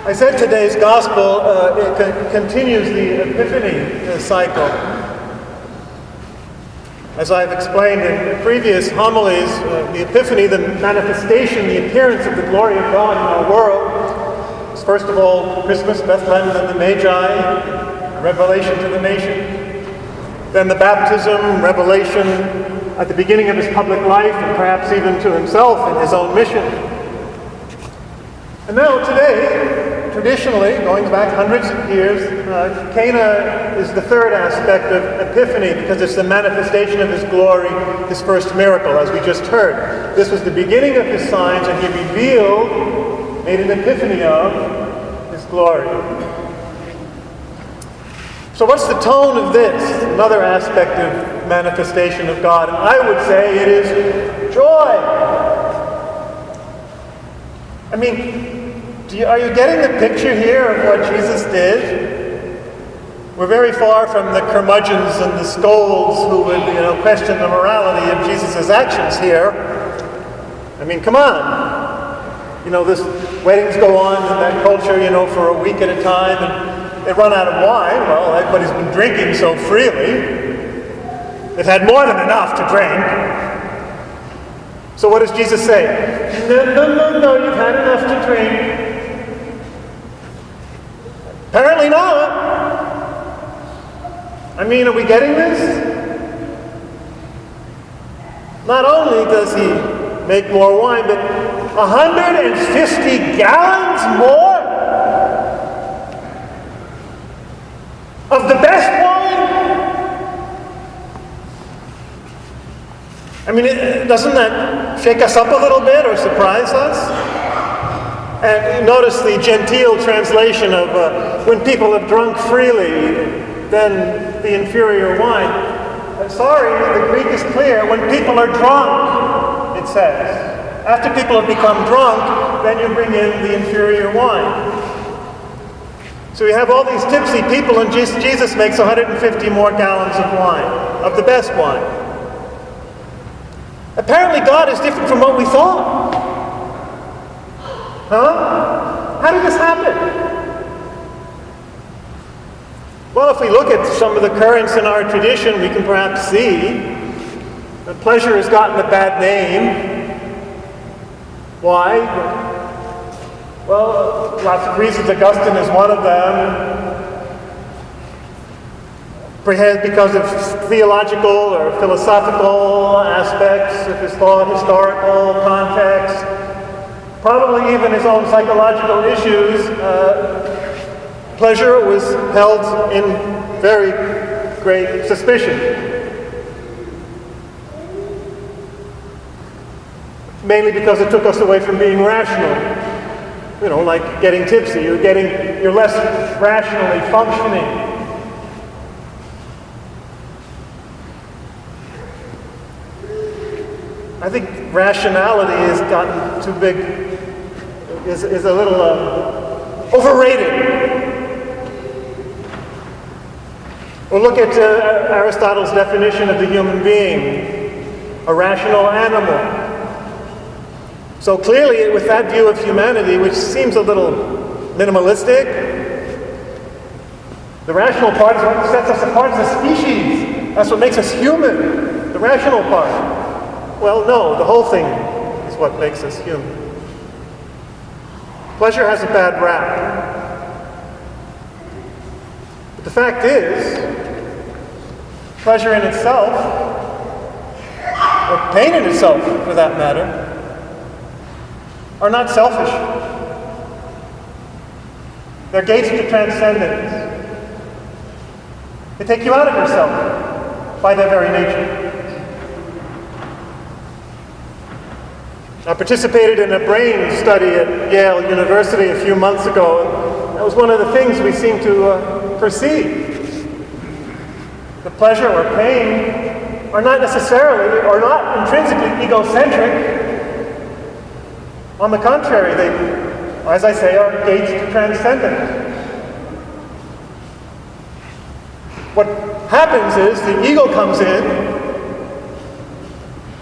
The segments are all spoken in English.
I said today's gospel continues the Epiphany cycle. As I've explained in previous homilies, the Epiphany, the manifestation, the appearance of the glory of God in our world, is first of all Christmas, Bethlehem, and the Magi, revelation to the nation. Then the baptism, revelation at the beginning of his public life, and perhaps even to himself in his own mission. And now today, traditionally, going back hundreds of years, Cana is the third aspect of Epiphany because it's the manifestation of his glory, his first miracle, as we just heard. This was the beginning of his signs, and he revealed, made an epiphany of his glory. So what's the tone of this? Another aspect of manifestation of God. I would say it is joy. I mean, are you getting the picture here of what Jesus did? We're very far from the curmudgeons and the scolds who would, question the morality of Jesus' actions here. I mean, come on. This weddings go on in that culture, for a week at a time, and they run out of wine. Well, everybody's been drinking so freely. They've had more than enough to drink. So what does Jesus say? No, you've had enough to drink. Apparently not. I mean, are we getting this? Not only does he make more wine, but 150 gallons more of the best wine? I mean, doesn't that shake us up a little bit or surprise us? And notice the genteel translation of when people have drunk freely, then the inferior wine. Sorry, the Greek is clear. When people are drunk, it says. After people have become drunk, then you bring in the inferior wine. So we have all these tipsy people, and Jesus makes 150 more gallons of wine, of the best wine. Apparently God is different from what we thought. Huh? How did this happen? Well, if we look at some of the currents in our tradition, we can perhaps see that pleasure has gotten a bad name. Why? Well, lots of reasons. Augustine is one of them. Perhaps because of theological or philosophical aspects of his thought, historical context. Probably even his own psychological issues. Pleasure was held in very great suspicion. Mainly because it took us away from being rational. Like getting tipsy. You're less rationally functioning. I think rationality has gotten too big, is a little overrated. We'll look at Aristotle's definition of the human being, a rational animal. So clearly, with that view of humanity, which seems a little minimalistic, the rational part is what sets us apart as a species. That's what makes us human, the rational part. Well, no, the whole thing is what makes us human. Pleasure has a bad rap. But the fact is, pleasure in itself, or pain in itself for that matter, are not selfish. They're gates to transcendence. They take you out of yourself by their very nature. I participated in a brain study at Yale University a few months ago. That was one of the things we seemed to perceive. The pleasure or pain are not necessarily, or not intrinsically egocentric. On the contrary, they, as I say, are gates to transcendence. What happens is the ego comes in,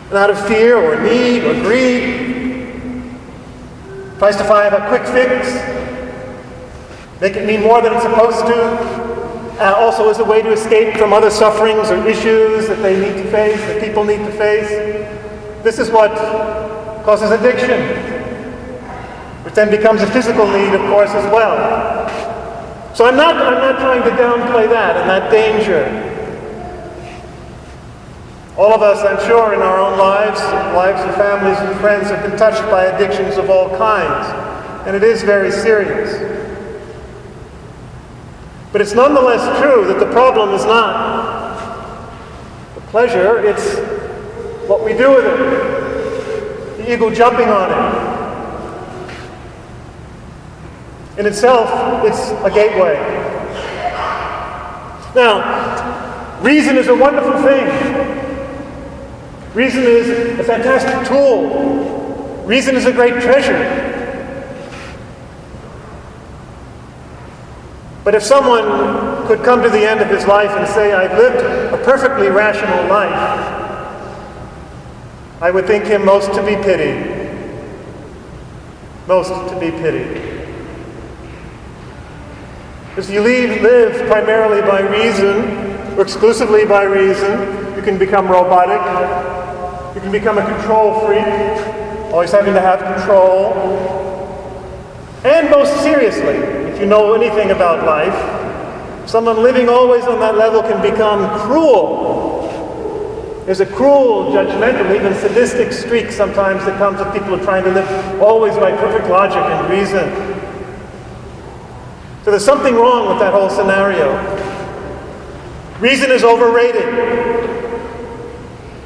and out of fear or need or greed, tries to find a quick fix, make it mean more than it's supposed to. Also as a way to escape from other sufferings or issues that they need to face, that people need to face. This is what causes addiction, which then becomes a physical need, of course, as well. So I'm not trying to downplay that and that danger. All of us, I'm sure, in our own lives of families and friends, have been touched by addictions of all kinds, and it is very serious. But it's nonetheless true that the problem is not the pleasure, it's what we do with it, the ego jumping on it. In itself, it's a gateway. Now, reason is a wonderful thing. Reason is a fantastic tool. Reason is a great treasure. But if someone could come to the end of his life and say, I've lived a perfectly rational life, I would think him most to be pitied. Most to be pitied. If you live primarily by reason, or exclusively by reason, you can become robotic. You can become a control freak, always having to have control. And most seriously, if you know anything about life, someone living always on that level can become cruel. There's a cruel, judgmental, even sadistic streak sometimes that comes with people who are trying to live always by perfect logic and reason. So there's something wrong with that whole scenario. Reason is overrated.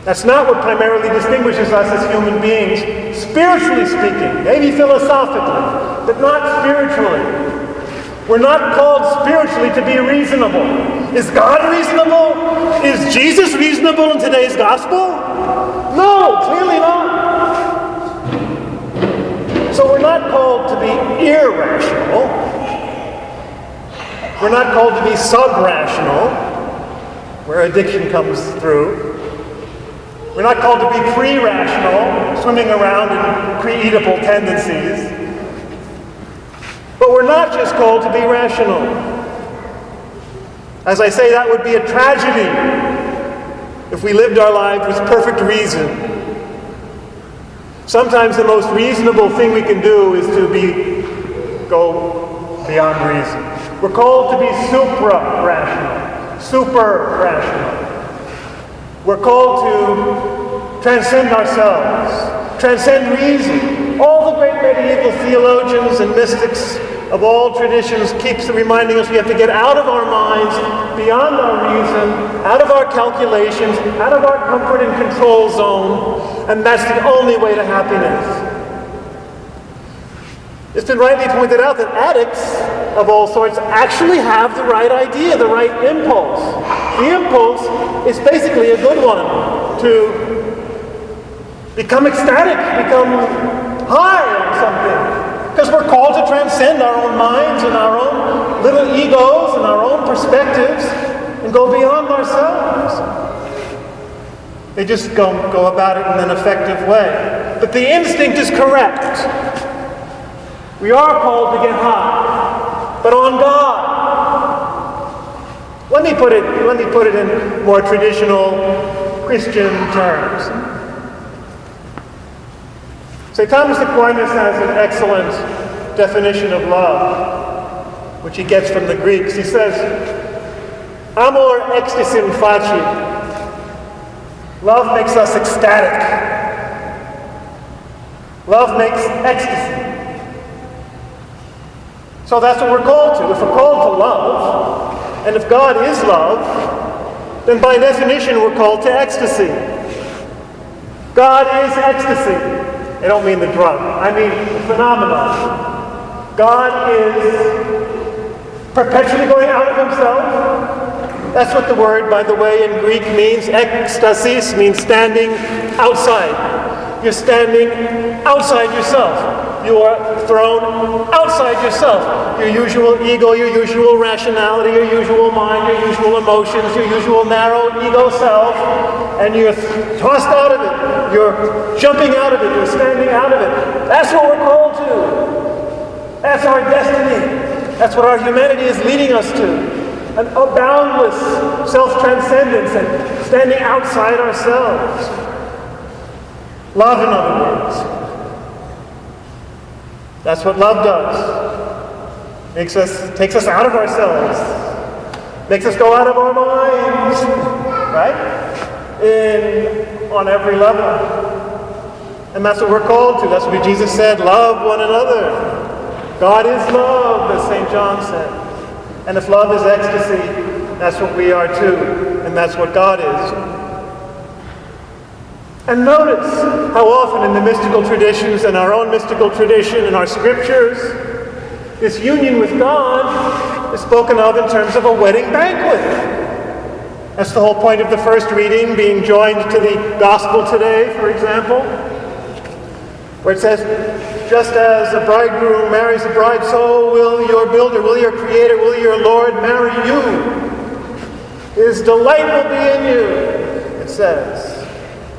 That's not what primarily distinguishes us as human beings, spiritually speaking, maybe philosophically, but not spiritually. We're not called spiritually to be reasonable. Is God reasonable? Is Jesus reasonable in today's gospel? No, clearly not. So we're not called to be irrational. We're not called to be sub-rational, where addiction comes through. We're not called to be pre-rational, swimming around in pre-Oedipal tendencies. But we're not just called to be rational. As I say, that would be a tragedy if we lived our lives with perfect reason. Sometimes the most reasonable thing we can do is to go beyond reason. We're called to be supra-rational, super-rational. We're called to transcend ourselves, transcend reason. All the great medieval theologians and mystics of all traditions keeps reminding us we have to get out of our minds, beyond our reason, out of our calculations, out of our comfort and control zone, and that's the only way to happiness. It's been rightly pointed out that addicts of all sorts actually have the right idea, the right impulse. The impulse is basically a good one, to become ecstatic, become high on something. Because we're called to transcend our own minds and our own little egos and our own perspectives and go beyond ourselves. They just go about it in an effective way. But the instinct is correct. We are called to get high, but on God. Let me put it in more traditional Christian terms. St. Thomas Aquinas has an excellent definition of love, which he gets from the Greeks. He says, amor ecstasim facit. Love makes us ecstatic. Love makes ecstasy. So that's what we're called to. If we're called to love, and if God is love, then by definition we're called to ecstasy. God is ecstasy. I don't mean the drug. I mean the phenomenon. God is perpetually going out of himself. That's what the word, by the way, in Greek means. Ekstasis means standing outside. You're standing outside yourself. You are thrown outside yourself. Your usual ego, your usual rationality, your usual mind, your usual emotions, your usual narrow ego self, and you're tossed out of it. You're jumping out of it. You're standing out of it. That's what we're called to. That's our destiny. That's what our humanity is leading us to. A boundless self-transcendence and standing outside ourselves. Love, in other words. That's what love does. Takes us out of ourselves. Makes us go out of our minds. Right? On every level. And that's what we're called to. That's what Jesus said. Love one another. God is love, as St. John said. And if love is ecstasy, that's what we are too. And that's what God is. And notice how often in the mystical traditions, and our own mystical tradition, in our scriptures, this union with God is spoken of in terms of a wedding banquet. That's the whole point of the first reading, being joined to the gospel today, for example, where it says, just as a bridegroom marries a bride, so will your builder, will your creator, will your Lord marry you. His delight will be in you, it says.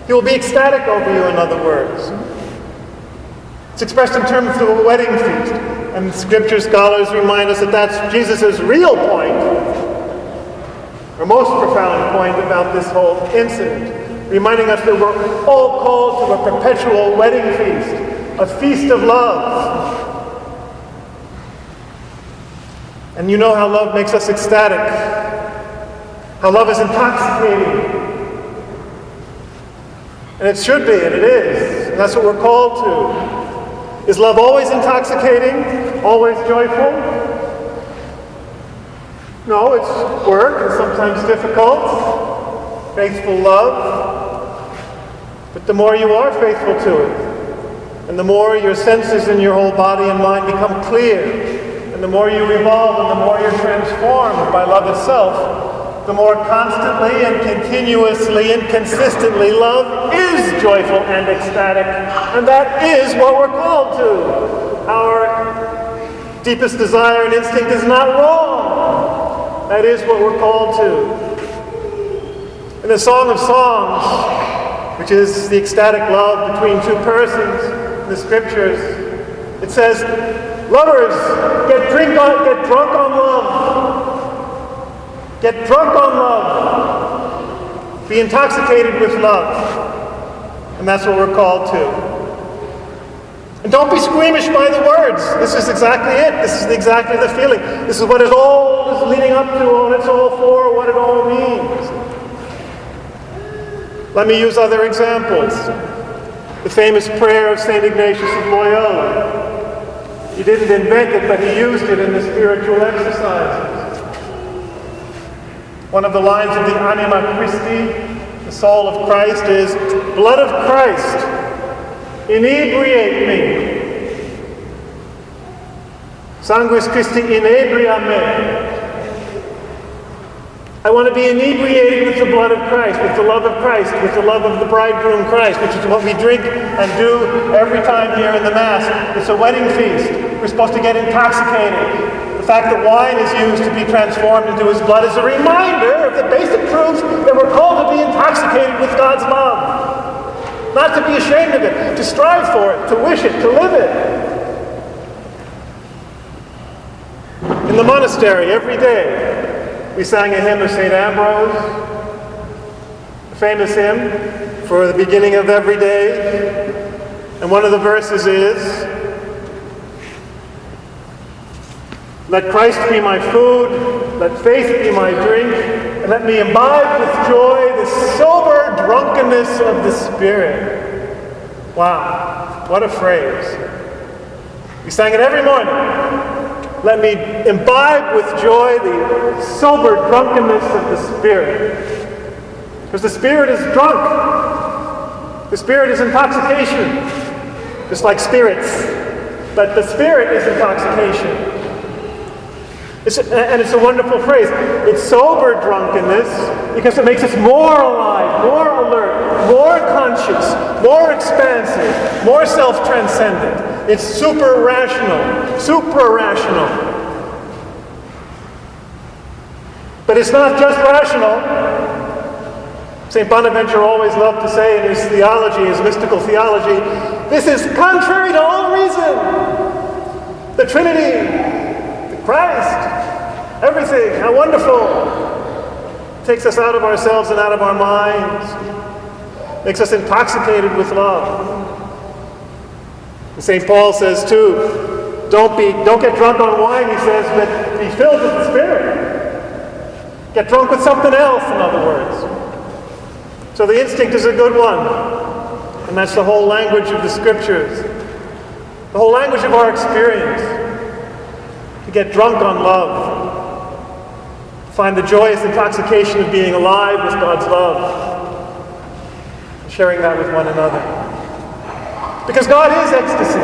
He will be ecstatic over you, in other words. It's expressed in terms of a wedding feast. And Scripture scholars remind us that that's Jesus' real point, or most profound point about this whole incident, reminding us that we're all called to a perpetual wedding feast. A feast of love. And you know how love makes us ecstatic. How love is intoxicating. And it should be, and it is. And that's what we're called to. Is love always intoxicating? Always joyful? No, it's work and sometimes difficult. Faithful love. But the more you are faithful to it, and the more your senses and your whole body and mind become clear, and the more you evolve and the more you're transformed by love itself, the more constantly and continuously and consistently love is joyful and ecstatic. And that is what we're called to. Our deepest desire and instinct is not wrong. That is what we're called to. In the Song of Songs, which is the ecstatic love between two persons, the Scriptures, it says, lovers, get drunk on love. Get drunk on love. Be intoxicated with love. And that's what we're called to. And don't be squeamish by the words. This is exactly it. This is exactly the feeling. This is what it all is leading up to, what it's all for, what it all means. Let me use other examples. The famous prayer of St. Ignatius of Loyola. He didn't invent it, but he used it in the spiritual exercises. One of the lines of the Anima Christi, the soul of Christ, is, blood of Christ, inebriate me. Sanguis Christi inebria me. I want to be inebriated with the blood of Christ, with the love of Christ, with the love of the bridegroom Christ, which is what we drink and do every time here in the Mass. It's a wedding feast. We're supposed to get intoxicated. The fact that wine is used to be transformed into his blood is a reminder of the basic truths that we're called to be intoxicated with God's love. Not to be ashamed of it, to strive for it, to wish it, to live it. In the monastery, every day, we sang a hymn of St. Ambrose, a famous hymn for the beginning of every day. And one of the verses is, let Christ be my food, let faith be my drink, and let me imbibe with joy the sober drunkenness of the Spirit. Wow, what a phrase. We sang it every morning. Let me imbibe with joy the sober drunkenness of the Spirit. Because the Spirit is drunk. The Spirit is intoxication. Just like spirits. But the Spirit is intoxication. And it's a wonderful phrase. It's sober drunkenness because it makes us more alive, more alert, more conscious, more expansive, more self-transcendent. It's super-rational. But it's not just rational. St. Bonaventure always loved to say in his theology, his mystical theology, this is contrary to all reason. The Trinity, the Christ, everything, how wonderful. Takes us out of ourselves and out of our minds. Makes us intoxicated with love. And St. Paul says too, don't get drunk on wine, he says, but be filled with the Spirit. Get drunk with something else, in other words. So the instinct is a good one. And that's the whole language of the Scriptures. The whole language of our experience. To get drunk on love. To find the joyous intoxication of being alive with God's love. Sharing that with one another. Because God is ecstasy.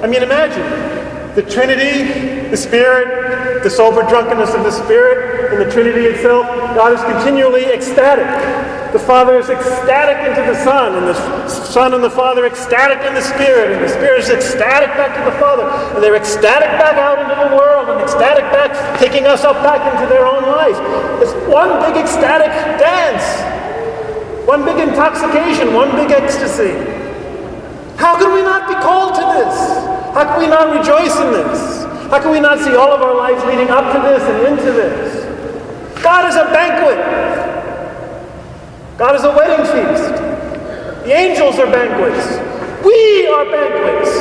I mean, imagine the Trinity, the Spirit, the sober drunkenness of the Spirit, and the Trinity itself. God is continually ecstatic. The Father is ecstatic into the Son, and the Son and the Father ecstatic in the Spirit, and the Spirit is ecstatic back to the Father, and they're ecstatic back out into the world, and ecstatic back, taking us up back into their own life. It's one big ecstatic dance. One big intoxication, one big ecstasy. How can we not be called to this? How can we not rejoice in this? How can we not see all of our lives leading up to this and into this? God is a banquet. God is a wedding feast. The angels are banquets. We are banquets.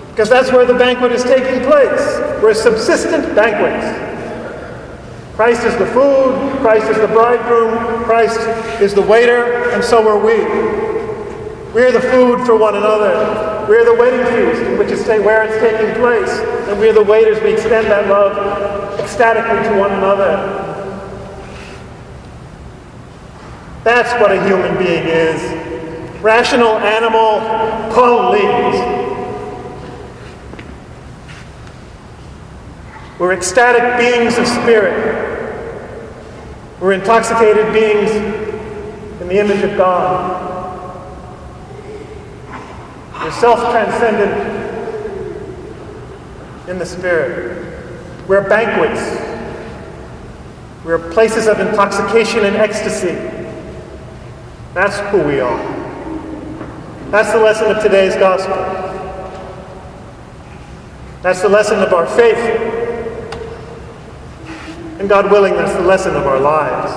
Because that's where the banquet is taking place. We're subsistent banquets. Christ is the food, Christ is the bridegroom, Christ is the waiter, and so are we. We're the food for one another. We're the wedding feast, where it's taking place, and we're the waiters. We extend that love ecstatically to one another. That's what a human being is. Rational animal police. We're ecstatic beings of spirit. We're intoxicated beings in the image of God. We're self-transcendent in the Spirit. We're banquets. We're places of intoxication and ecstasy. That's who we are. That's the lesson of today's gospel. That's the lesson of our faith. And God willing, that's the lesson of our lives.